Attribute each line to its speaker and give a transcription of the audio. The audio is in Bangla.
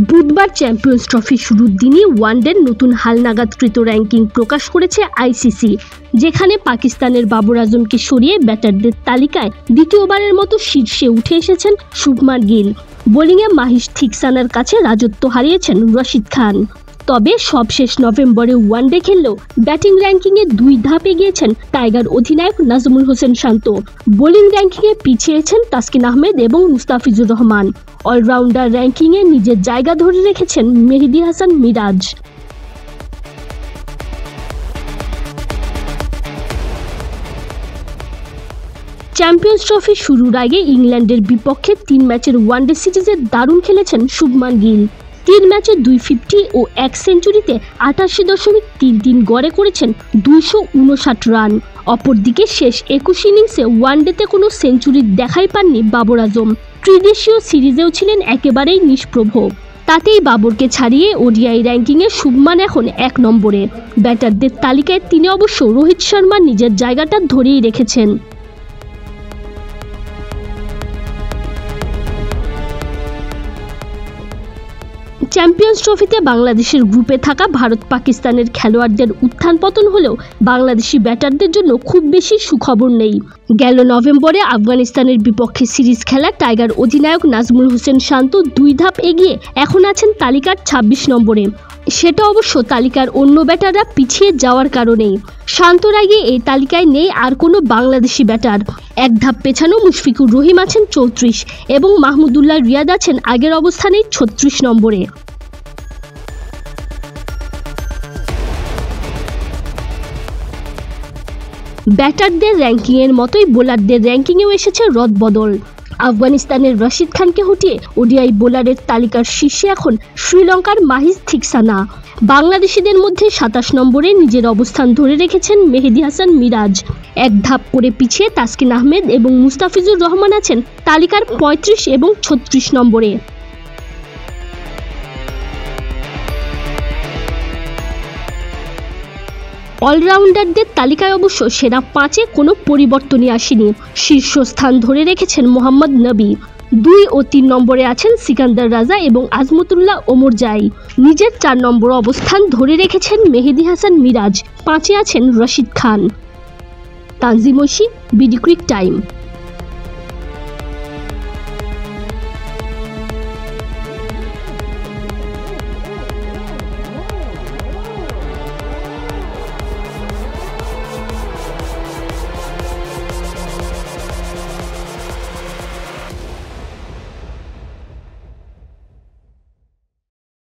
Speaker 1: বুধবার চ্যাম্পিয়ন্স ট্রফি শুরুর দিনই ওয়ানডের নতুন হালনাগাদকৃত র্যাঙ্কিং প্রকাশ করেছে আইসিসি, যেখানে পাকিস্তানের বাবর আজমকে সরিয়ে ব্যাটারদের তালিকায় দ্বিতীয়বারের মতো শীর্ষে উঠে এসেছেন শুভমান গিল। বোলিংয়ে মাহিশ থিকসানার কাছে রাজত্ব হারিয়েছেন রশিদ খান। তবে সবশেষ নভেম্বরে ওয়ানডে খেললেও ব্যাটিং র্যাঙ্কিংয়ে 2 ধাপ এগিয়েছেন টাইগার অধিনায়ক নাজমুল হোসেন শান্ত। বোলিং র্যাঙ্কিংয়ে পিছিয়েছেন তাসকিন আহমেদ এবং মুস্তাফিজুর রহমান। অলরাউন্ডার র্যাঙ্কিংয়ে নিজের জায়গা ধরে রেখেছেন মেহেদী হাসান মিরাজ। চ্যাম্পিয়ন্স ট্রফি শুরুর আগে ইংল্যান্ডের বিপক্ষে 3 ম্যাচের ওয়ানডে সিরিজে দারুণ খেলেছেন শুভমান গিল। 3 ম্যাচে 250 ও 1 সেঞ্চুরিতে 88.33 গড়ে করেছেন 259 রান। অপরদিকে শেষ 21 ইনিংসে ওয়ানডেতে কোনো সেঞ্চুরি দেখাই পাননি বাবর আজম। ত্রিদেশীয় সিরিজেও ছিলেন একেবারেই নিষ্প্রভ। তাতেই বাবরকে ছাড়িয়ে ওডিআই র্যাঙ্কিংয়ে শুভমান এখন 1 নম্বরে। ব্যাটারদের তালিকায় তিনি অবশ্য রোহিত শর্মা নিজের জায়গাটা ধরেই রেখেছেন। চ্যাম্পিয়ন্স ট্রফিতে বাংলাদেশের গ্রুপে থাকা ভারত পাকিস্তানের খেলোয়াড়দের উত্থান পতন হলেও বাংলাদেশি ব্যাটারদের জন্য খুব বেশি সুখবর নেই। গেল নভেম্বরে আফগানিস্তানের বিপক্ষে সিরিজ খেলা টাইগার অধিনায়ক নাজমুল হোসেন শান্ত 2 ধাপ এগিয়ে এখন আছেন তালিকার 26 নম্বরে। সেটা অবশ্য তালিকার অন্য ব্যাটাররা পিছিয়ে যাওয়ার কারণেই। শান্তর আগে এই তালিকায় নেই আর কোনো বাংলাদেশি ব্যাটার। 1 ধাপ পেছানো মুশফিকুর রহিম আছেন 34 এবং মাহমুদুল্লাহ রিয়াদ আছেন আগের অবস্থানেই 36 নম্বরে। ব্যাটারদের র্যাঙ্কিংয়ের মতোই বোলারদের র্যাঙ্কিংয়েও এসেছে রদবদল। আফগানিস্তানের রশিদ খানকে হটিয়ে ওডিআই বোলারের তালিকার শীর্ষে এখন শ্রীলঙ্কার মাহিশ থিকসানা। বাংলাদেশিদের মধ্যে 27 নম্বরে নিজের অবস্থান ধরে রেখেছেন মেহেদী হাসান মিরাজ। 1 ধাপ করে পিছিয়ে তাসকিন আহমেদ এবং মুস্তাফিজুর রহমান আছেন তালিকার 35 এবং 36 নম্বরে। অলরাউন্ডারদের তালিকায় অবশ্য সেরা 5-এ কোনো পরিবর্তনই আসেনি। শীর্ষস্থান ধরে রেখেছেন মোহাম্মদ নবী। 2 ও 3 নম্বরে আছেন সিকান্দার রাজা এবং আজমতুল্লাহ ওমরজাই। নিজের 4 নম্বর অবস্থান ধরে রেখেছেন মেহেদী হাসান মিরাজ। 5-এ আছেন Rashid Khan. Tanzim Oishi, BD Cric time.